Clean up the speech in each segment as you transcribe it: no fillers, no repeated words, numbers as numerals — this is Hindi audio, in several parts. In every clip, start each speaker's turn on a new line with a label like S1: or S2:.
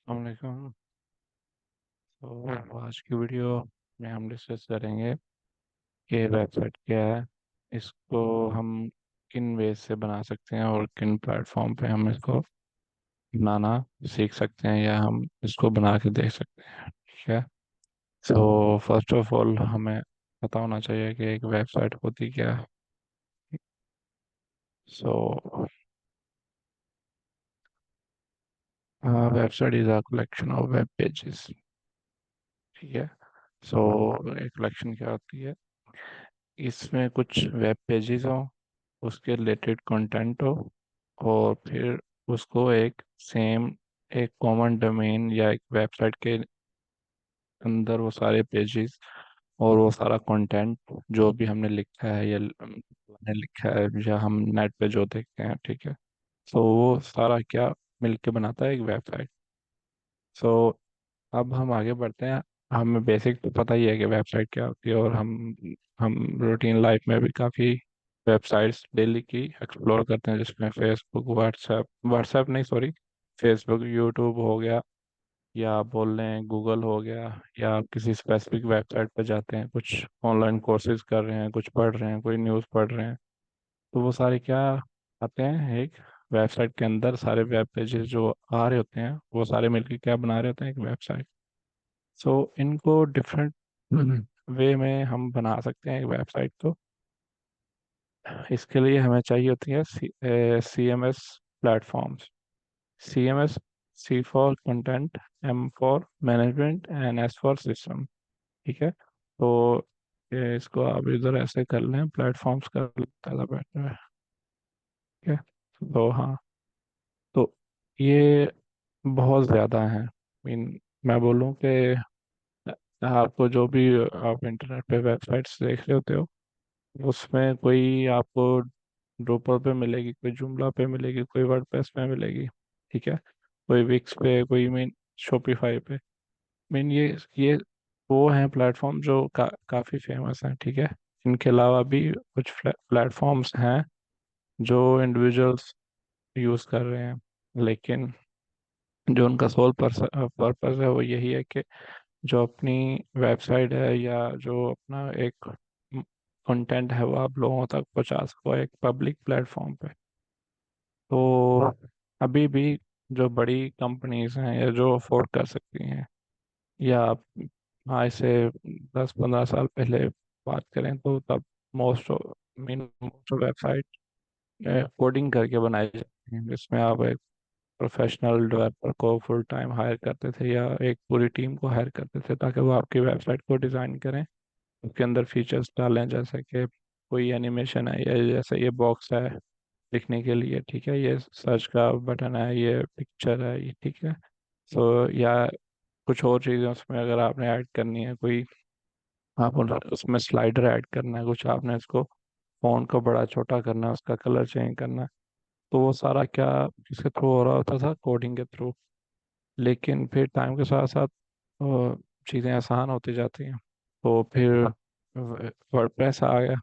S1: अस्सलामुअलैकुम। तो आज की वीडियो में हम डिस्कस करेंगे कि वेबसाइट क्या है, इसको हम किन वेज से बना सकते हैं और किन प्लेटफॉर्म पे हम इसको बनाना सीख सकते हैं या हम इसको बना के देख सकते हैं। ठीक है। तो फर्स्ट ऑफ ऑल हमें पता होना चाहिए कि एक वेबसाइट होती क्या है। सो website is a collection of web pages. ठीक है। सो एक कलेक्शन क्या होती है, इसमें कुछ वेब पेजेस हो, उसके रिलेटेड कंटेंट हो, और फिर उसको एक सेम एक कॉमन डोमेन या एक वेबसाइट के अंदर वो सारे पेजेस और वो सारा कंटेंट जो भी हमने लिखा है या हमने लिखा है या हम नेट पे जो देखते हैं, ठीक है। तो वो सारा क्या मिलके बनाता है एक वेबसाइट। सो अब हम आगे बढ़ते हैं। हमें बेसिक तो पता ही है कि वेबसाइट क्या होती है, और हम रूटीन लाइफ में भी काफ़ी वेबसाइट्स डेली की एक्सप्लोर करते हैं, जिसमें फेसबुक, व्हाट्सएप नहीं, सॉरी, फेसबुक, यूट्यूब हो गया, या आप बोल रहे हैं गूगल हो गया, या किसी स्पेसिफिक वेबसाइट पर जाते हैं, कुछ ऑनलाइन कोर्सेज कर रहे हैं, कुछ पढ़ रहे हैं, कोई न्यूज़ पढ़ रहे हैं। तो वो सारे क्या आते हैं एक वेबसाइट के अंदर, सारे वेब पेजेस जो आ रहे होते हैं वो सारे मिलके क्या बना रहे होते हैं, एक वेबसाइट। सो इनको डिफरेंट वे में हम बना सकते हैं एक वेबसाइट को। इसके लिए हमें चाहिए होती है CMS platforms. CMS, C for content, M for management, and S for system. ठीक है। तो इसको आप इधर ऐसे कर लें, प्लेटफॉर्म्स कर ज़्यादा बेटर है। ठीक है। तो हाँ, तो ये बहुत ज़्यादा है। मीन मैं बोलूँ कि आपको जो भी आप इंटरनेट पे वेबसाइट्स देख रहे होते हो, उसमें कोई आपको ड्रोपर पे मिलेगी, कोई जुमला पे मिलेगी, कोई वर्डप्रेस पे मिलेगी। ठीक है। कोई विक्स पे, कोई मीन शॉपिफाई पे। मीन ये वो हैं प्लेटफॉर्म जो काफ़ी फेमस हैं। ठीक है। इनके अलावा भी कुछ प्लेटफॉर्म्स हैं जो इंडिविजुअल्स यूज़ कर रहे हैं, लेकिन जो उनका सोल पर्पस है वो यही है कि जो अपनी वेबसाइट है या जो अपना एक कंटेंट है वो आप लोगों तक पहुंचा सको एक पब्लिक प्लेटफॉर्म पे। तो अभी भी जो बड़ी कंपनीज हैं या जो अफोर्ड कर सकती हैं, या आप आज से 10-15 साल पहले बात करें तो तब most mean most website coding करके बनाई जाती हैं, जिसमें आप एक प्रोफेशनल डेवलपर को फुल टाइम हायर करते थे या एक पूरी टीम को हायर करते थे ताकि वो आपकी वेबसाइट को डिज़ाइन करें, उसके अंदर फीचर्स डालें, जैसे कि कोई एनिमेशन है, या जैसे ये बॉक्स है लिखने के लिए, ठीक है, ये सर्च का बटन है, ये पिक्चर है, ये ठीक है। सो या कुछ और चीज़ें उसमें अगर आपने ऐड करनी है, कोई आप उसमें स्लाइडर ऐड करना है, कुछ आपने इसको फ़ॉन्ट को बड़ा छोटा करना है, उसका कलर चेंज करना है, तो वो सारा क्या किसके थ्रू हो रहा होता था, कोडिंग के थ्रू। लेकिन फिर टाइम के साथ साथ चीज़ें आसान होती जाती हैं, तो फिर वर्डप्रेस आ गया।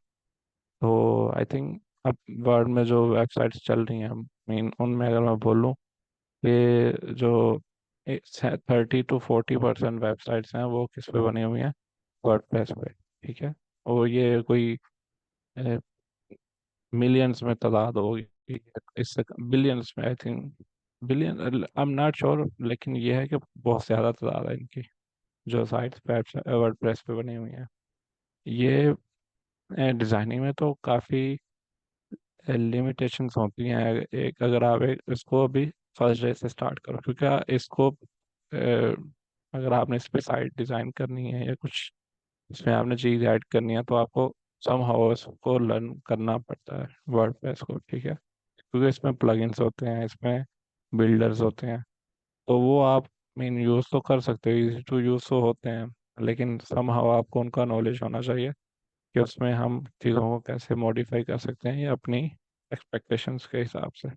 S1: तो आई थिंक अब वर्ल्ड में जो वेबसाइट्स चल रही हैं, मीन उनमें अगर मैं बोलूँ कि जो 30 to 40% वेबसाइट्स हैं वो किस पे बनी हुई हैं, वर्डप्रेस पे। ठीक है। और ये कोई मिलियंस में तादाद होगी, इससे बिलियंस में, I think billion, I am not sure, लेकिन ये है कि बहुत ज़्यादा तादाद है इनकी जो साइट्स वर्डप्रेस पे बनी हुई हैं। ये डिज़ाइनिंग में तो काफ़ी लिमिटेशंस होती हैं। एक अगर आप इसको अभी फर्स्ट डे से स्टार्ट करो, क्योंकि इसको अगर आपने इस पे साइट डिज़ाइन करनी है या कुछ इसमें आपने चीज़ ऐड करनी है, तो आपको समहाउ इसको लर्न करना पड़ता है वर्डप्रेस को। ठीक है। क्योंकि इसमें प्लगइन्स होते हैं, इसमें बिल्डर्स होते हैं, तो वो आप मीन यूज़ तो कर सकते हो, इजी टू यूज़ तो होते हैं, लेकिन समहाउ आपको उनका नॉलेज होना चाहिए कि उसमें हम चीज़ों को कैसे मॉडिफाई कर सकते हैं या अपनी एक्सपेक्टेशंस के हिसाब से।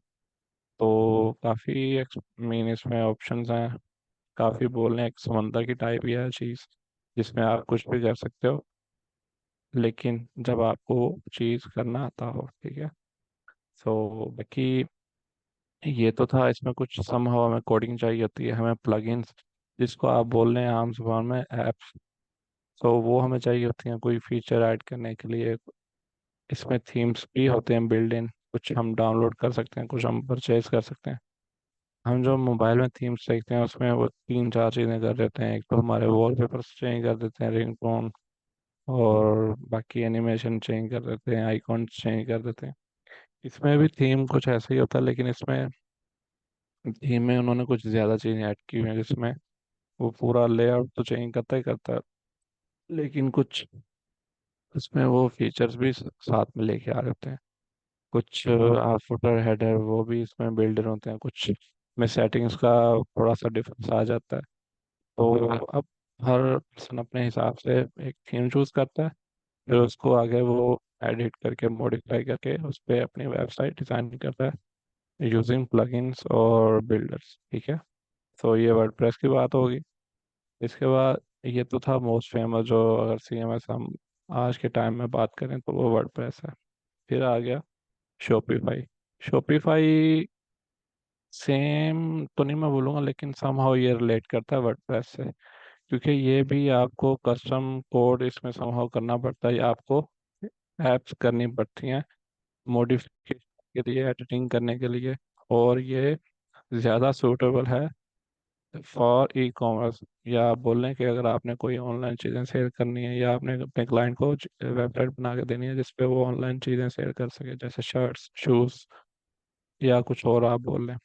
S1: तो काफ़ी मीन इसमें ऑप्शंस हैं, काफ़ी बोल रहे हैं, एक समंदर की टाइप ही है चीज़, जिसमें आप कुछ भी कर सकते हो, लेकिन जब आपको चीज़ करना आता हो। ठीक है। सो बाकी ये तो था, इसमें कुछ समहाउ हमें कोडिंग चाहिए होती है, हमें प्लगइन्स, जिसको आप बोल रहे हैं आम जुबान में ऐप्स, तो वो हमें चाहिए होती हैं कोई फीचर ऐड करने के लिए। इसमें थीम्स भी होते हैं बिल्ड इन, कुछ हम डाउनलोड कर सकते हैं, कुछ हम परचेज कर सकते हैं। हम जो मोबाइल में थीम्स देखते हैं उसमें वो तीन चार चीज़ें कर देते हैं, एक तो हमारे वॉलपेपर्स चेंज कर देते हैं, रिंगटोन, और बाकी एनिमेशन चेंज कर देते हैं, आइकॉन चेंज कर देते हैं। इसमें भी थीम कुछ ऐसा ही होता है, लेकिन इसमें थीम में उन्होंने कुछ ज़्यादा चीज़ें ऐड की हुई हैं, जिसमें वो पूरा लेआउट तो चेंज करता ही करता है, लेकिन कुछ इसमें वो फीचर्स भी साथ में लेके आ रहे होते हैं। कुछ आप फुटर हेडर वो भी इसमें बिल्डर होते हैं, कुछ में सेटिंग्स का थोड़ा सा डिफरेंस आ जाता है। तो अब हर पर्सन अपने हिसाब से एक थीम चूज करता है, फिर उसको आगे वो एडिट करके मॉडिफाई करके उस पर अपनी वेबसाइट डिज़ाइन करता है यूजिंग प्लगइन्स और बिल्डर्स। ठीक है, तो ये वर्डप्रेस की बात होगी। इसके बाद ये तो था मोस्ट फेमस, जो अगर CMS हम आज के टाइम में बात करें तो वो वर्डप्रेस है। फिर आ गया शॉपिफाई। शॉपिफाई सेम तो नहीं मैं बोलूँगा, लेकिन समहाउ ये रिलेट करता है वर्डप्रेस से, क्योंकि ये भी आपको कस्टम कोड इसमें समहाउ करना पड़ता है, आपको एप्स करनी पड़ती हैं मॉडिफिकेशन के लिए, एडिटिंग करने के लिए। और ये ज़्यादा सूटेबल है फॉर ई कॉमर्स, या आप बोल रहे हैं कि अगर आपने कोई ऑनलाइन चीज़ें शेयर करनी है, या आपने अपने क्लाइंट को वेबसाइट बना के देनी है जिसपे वो ऑनलाइन चीज़ें शेयर कर सके, जैसे शर्ट्स, शूज़, या कुछ और आप बोल रहे हैं,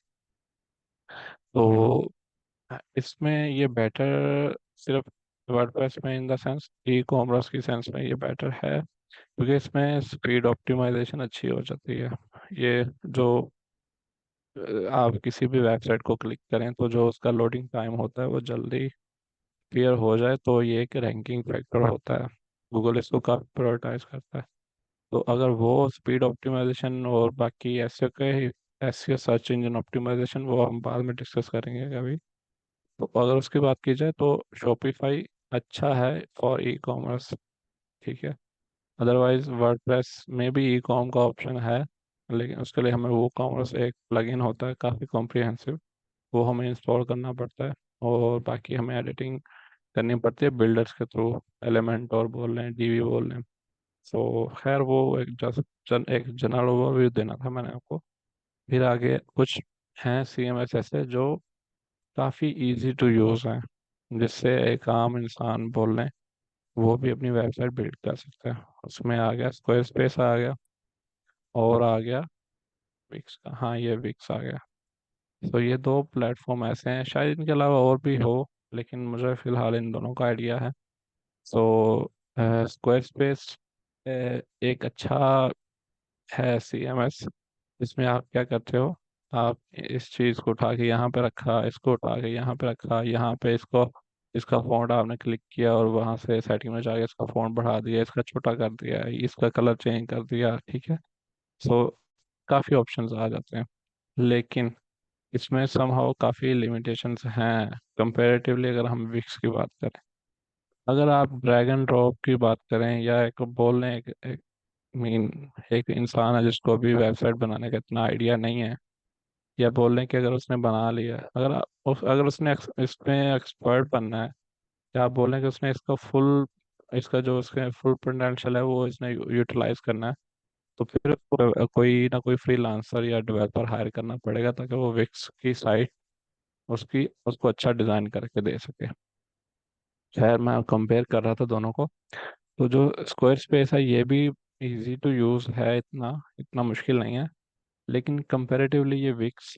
S1: तो इसमें ये बेटर सिर्फ वर्डप्रेस में in the sense, e commerce की सेंस में ये बेटर है, क्योंकि इसमें स्पीड ऑप्टिमाइजेशन अच्छी हो जाती है। ये जो आप किसी भी वेबसाइट को क्लिक करें तो जो उसका लोडिंग टाइम होता है वो जल्दी क्लियर हो जाए, तो ये एक रैंकिंग फैक्टर होता है, गूगल इसको काफ़ी प्रायोरिटाइज करता है। तो अगर वो स्पीड ऑप्टिमाइजेशन और बाकी ऐसे के ऐसे सर्च इंजन ऑप्टिमाइजेशन वो हम बाद में डिस्कस करेंगे कभी। तो अगर उसकी बात की जाए तो शॉपिफाई अच्छा है फॉर ई कॉमर्स। ठीक है, अदरवाइज वर्डप्रेस में भी ई कॉम का ऑप्शन है, लेकिन उसके लिए हमें वो कॉमर्स एक प्लगइन होता है काफ़ी कॉम्प्रिहेंसिव, वो हमें इंस्टॉल करना पड़ता है, और बाकी हमें एडिटिंग करनी पड़ती है बिल्डर्स के थ्रू, एलिमेंट और बोल रहे हैं, डीवी बोल रहे हैं। सो खैर वो एक एक जनरल ओवरव्यू देना था मैंने आपको। फिर आगे कुछ हैं CMS ऐसे जो काफ़ी इजी टू यूज़ हैं, जिससे एक आम इंसान बोल रहे हैं वो भी अपनी वेबसाइट बिल्ड कर सकता है। उसमें आ गया स्क्वायर स्पेस आ गया, और आ गया विक्स का, हाँ ये विक्स आ गया। तो ये दो प्लेटफॉर्म ऐसे हैं, शायद इनके अलावा और भी हो, लेकिन मुझे फिलहाल इन दोनों का आइडिया है। सो स्क्वायर स्पेस एक अच्छा है CMS। इसमें आप क्या करते हो, आप इस चीज़ को उठा के यहाँ पे रखा, इसको उठा के यहाँ पे रखा, यहाँ पे इसको, इसका फॉन्ट आपने क्लिक किया और वहाँ से सेटिंग में जाके इसका फॉन्ट बढ़ा दिया, इसका छोटा कर दिया, इसका कलर चेंज कर दिया। ठीक है, सो काफ़ी ऑप्शंस आ जाते हैं, लेकिन इसमें समहाउ काफ़ी लिमिटेशंस हैं कंपैरेटिवली अगर हम विक्स की बात करें। अगर आप ड्रैग एंड ड्रॉप की बात करें, या एक बोल रहे हैं एक मीन एक इंसान है जिसको अभी वेबसाइट बनाने का इतना आइडिया नहीं है, या बोल रहे हैं कि अगर उसने बना लिया, अगर उसने इसमें एक्सपर्ट बनना है, या आप बोल रहे हैं कि उसने इसका फुल, इसका जो उसका फुल पोटेंशियल है वो इसने यूटिलाइज करना है, तो फिर उसको कोई ना कोई फ्रीलांसर या डेवलपर हायर करना पड़ेगा, ताकि वो विक्स की साइट उसकी उसको अच्छा डिज़ाइन करके दे सके। खैर मैं कंपेयर कर रहा था दोनों को, तो जो स्क्वायर स्पेस है ये भी इजी टू यूज़ है, इतना इतना मुश्किल नहीं है, लेकिन कंपैरेटिवली ये विक्स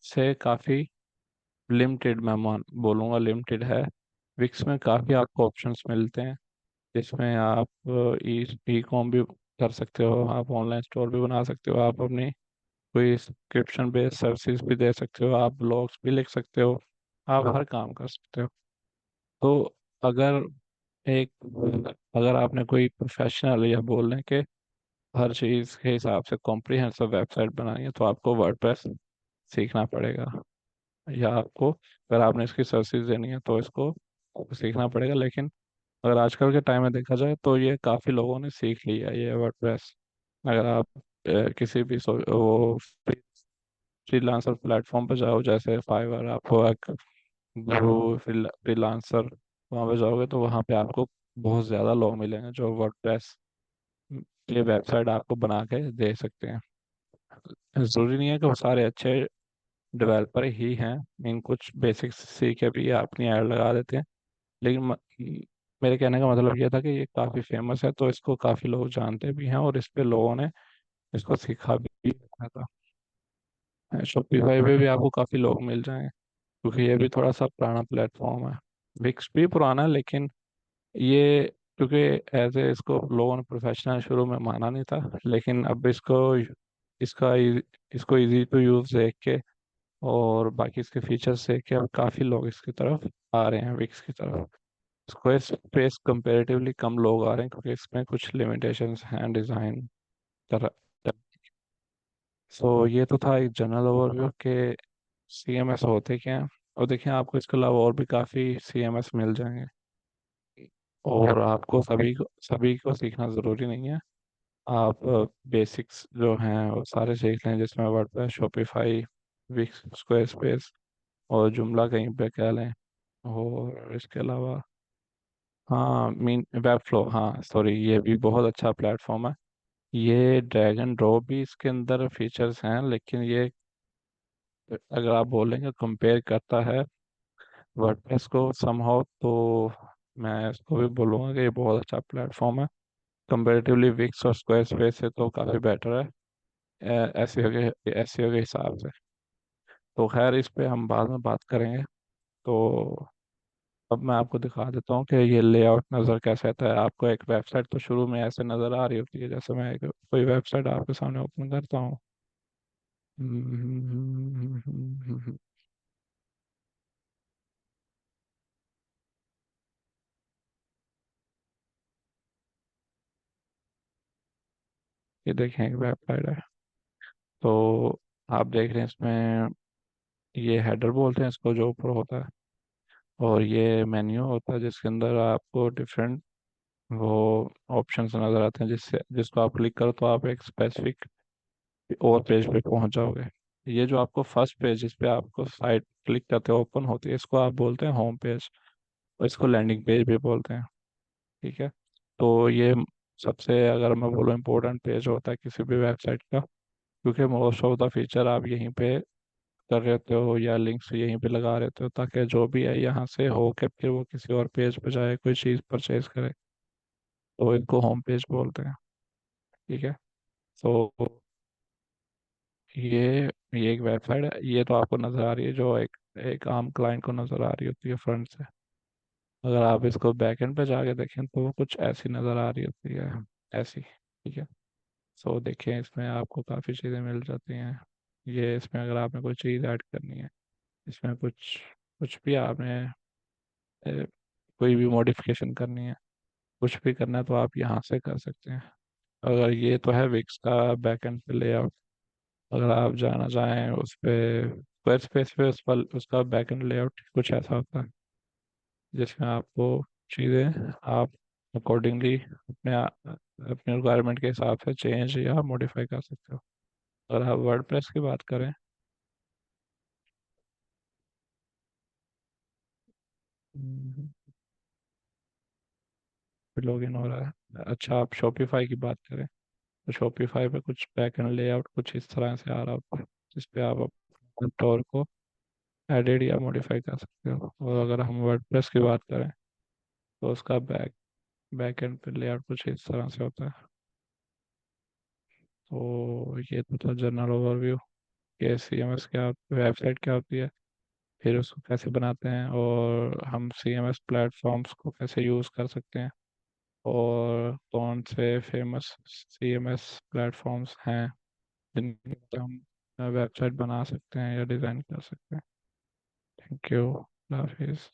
S1: से काफ़ी लिमिटेड, मैं मान बोलूँगा लिमिटेड है। विक्स में काफ़ी आपको ऑप्शंस मिलते हैं, जिसमें आप ई ई कॉम भी कर सकते हो, आप ऑनलाइन स्टोर भी बना सकते हो, आप अपनी कोई सब्सक्रिप्शन बेस्ड सर्विसेज भी दे सकते हो, आप ब्लॉग्स भी लिख सकते हो, आप हर काम कर सकते हो। तो अगर एक अगर आपने कोई प्रोफेशनल, या बोल रहे हैं कि हर चीज़ के हिसाब से कॉम्प्रिहेंसिव वेबसाइट बनानी है, तो आपको वर्डप्रेस सीखना पड़ेगा, या आपको अगर आपने इसकी सर्विस देनी है तो इसको आपको सीखना पड़ेगा। लेकिन अगर आजकल के टाइम में देखा जाए तो ये काफ़ी लोगों ने सीख लिया है ये वर्डप्रेस। अगर आप किसी भी वो फ्रीलांसर प्लेटफॉर्म पर जाओ, जैसे फाइवर, आपको एक गुरु, फ्रीलांसर, वहाँ पे जाओगे तो वहाँ पे आपको बहुत ज़्यादा लोग मिलेंगे जो वर्डप्रेस ये वेबसाइट आपको बना के दे सकते हैं। ज़रूरी नहीं है कि वो सारे अच्छे डेवलपर ही हैं, इन कुछ बेसिक्स सीख के भी अपनी ऐड लगा देते हैं। लेकिन मेरे कहने का मतलब ये था कि ये काफ़ी फेमस है, तो इसको काफ़ी लोग जानते भी हैं और इस पे लोगों ने इसको सीखा भी था। शॉपिफाई पे भी आपको काफ़ी लोग मिल जाएंगे, क्योंकि ये भी थोड़ा सा पुराना प्लेटफॉर्म है। विक्स भी पुराना है, लेकिन ये, क्योंकि एज ए इसको लोगों ने प्रोफेशनल शुरू में माना नहीं था, लेकिन अब इसका इसको इजी टू यूज देख के और बाकी इसके फीचर्स देख के अब काफ़ी लोग इसकी तरफ आ रहे हैं, विक्स की तरफ। स्क्वायर स्पेस कंपेरेटिवली कम लोग आ रहे हैं, क्योंकि इसमें कुछ लिमिटेशंस हैं डिज़ाइन तरह। सो ये तो था एक जनरल ओवरव्यू के सीएमएस होते क्या हैं। और देखिए, आपको इसके अलावा और भी काफ़ी सीएमएस मिल जाएंगे, और आपको सभी को सीखना ज़रूरी नहीं है। आप बेसिक्स जो हैं वो सारे सीख लें, जिसमें WordPress, Shopify, Wix, Squarespace और जुमला कहीं पे कह लें। और इसके अलावा, हाँ, मीन वेब फ्लो, हाँ सॉरी, ये भी बहुत अच्छा प्लेटफॉर्म है। ये ड्रैग एंड ड्रॉप भी इसके अंदर फीचर्स हैं, लेकिन ये, अगर आप बोलेंगे कंपेयर करता है वर्डप्रेस को समहाउ, तो मैं इसको भी बोलूँगा कि ये बहुत अच्छा प्लेटफॉर्म है। कंपेरेटिवली विक्स और स्क्वायर स्पेस से तो काफ़ी बेटर है एसईओ के हिसाब से। तो खैर, इस पे हम बाद में बात करेंगे। तो अब मैं आपको दिखा देता हूँ कि ये लेआउट नज़र कैसे आता है। आपको एक वेबसाइट तो शुरू में ऐसे नज़र आ रही होती है, जैसे मैं एक कोई वेबसाइट आपके सामने ओपन करता हूँ। ये देखें, एक वेबसाइट है। तो आप देख रहे हैं इसमें, ये हेडर बोलते हैं इसको, जो ऊपर होता है। और ये मेन्यू होता है, जिसके अंदर आपको डिफरेंट वो ऑप्शंस नज़र आते हैं, जिसको आप क्लिक करो तो आप एक स्पेसिफिक और पेज पे पहुंच जाओगे। ये जो आपको फर्स्ट पेज, जिस पे आपको साइट क्लिक करते हो ओपन होती है, इसको आप बोलते हैं होम पेज, और इसको लैंडिंग पेज भी बोलते हैं। ठीक है। तो ये सबसे, अगर मैं बोलूँ, इम्पोर्टेंट पेज होता है किसी भी वेबसाइट का, क्योंकि मोस्ट ऑफ द फीचर आप यहीं पे कर रहे होते हो या लिंक्स यहीं पे लगा रहे होते हो, ताकि जो भी है यहाँ से हो के फिर वो किसी और पेज पे जाए, कोई चीज़ परचेज करे। तो इनको होम पेज बोलते हैं। ठीक है। तो ये ये एक वेबसाइट है, ये तो आपको नज़र आ रही है, जो एक एक आम क्लाइंट को नज़र आ रही होती है फ्रंट से। अगर आप इसको बैकएंड पे जाके देखें तो वो कुछ ऐसी नज़र आ रही होती है, ऐसी। ठीक है। सो देखिए, इसमें आपको काफ़ी चीज़ें मिल जाती हैं। ये इसमें अगर आपने कोई चीज़ ऐड करनी है, इसमें कुछ कुछ भी आपने कोई भी मॉडिफिकेशन करनी है, कुछ भी करना है, तो आप यहाँ से कर सकते हैं। अगर ये तो है विक्स का बैकएंड पे लेआउट। अगर आप जाना चाहें उस पे स्क्वायर स्पेस पे, उस पर उसका बैकएंड लेआउट कुछ ऐसा होता है, जिसमें आपको चीज़ें आप अकॉर्डिंगली अपने रिक्वायरमेंट के हिसाब से चेंज या मॉडिफाई कर सकते हो। अगर आप वर्डप्रेस की बात करें, लॉग इन हो रहा है। अच्छा, आप शॉपिफाई की बात करें, तो शॉपिफाई पे कुछ बैकएंड लेआउट कुछ इस तरह से आ रहा होता है, जिस पे आप अपने स्टोर को एडिट या मॉडिफाई कर सकते हो। और अगर हम वर्डप्रेस की बात करें, तो उसका बैकएंड पे लेआउट कुछ इस तरह से होता है। तो ये तो था जनरल ओवरव्यू कि सीएमएस क्या, वेबसाइट क्या होती है, फिर उसको कैसे बनाते हैं, और हम सीएमएस प्लेटफॉर्म्स को कैसे यूज़ कर सकते हैं, और कौन से फेमस सीएमएस प्लेटफॉर्म्स हैं जिनके से हम वेबसाइट बना सकते हैं या डिज़ाइन कर सकते हैं। Thank you. हाफिज़।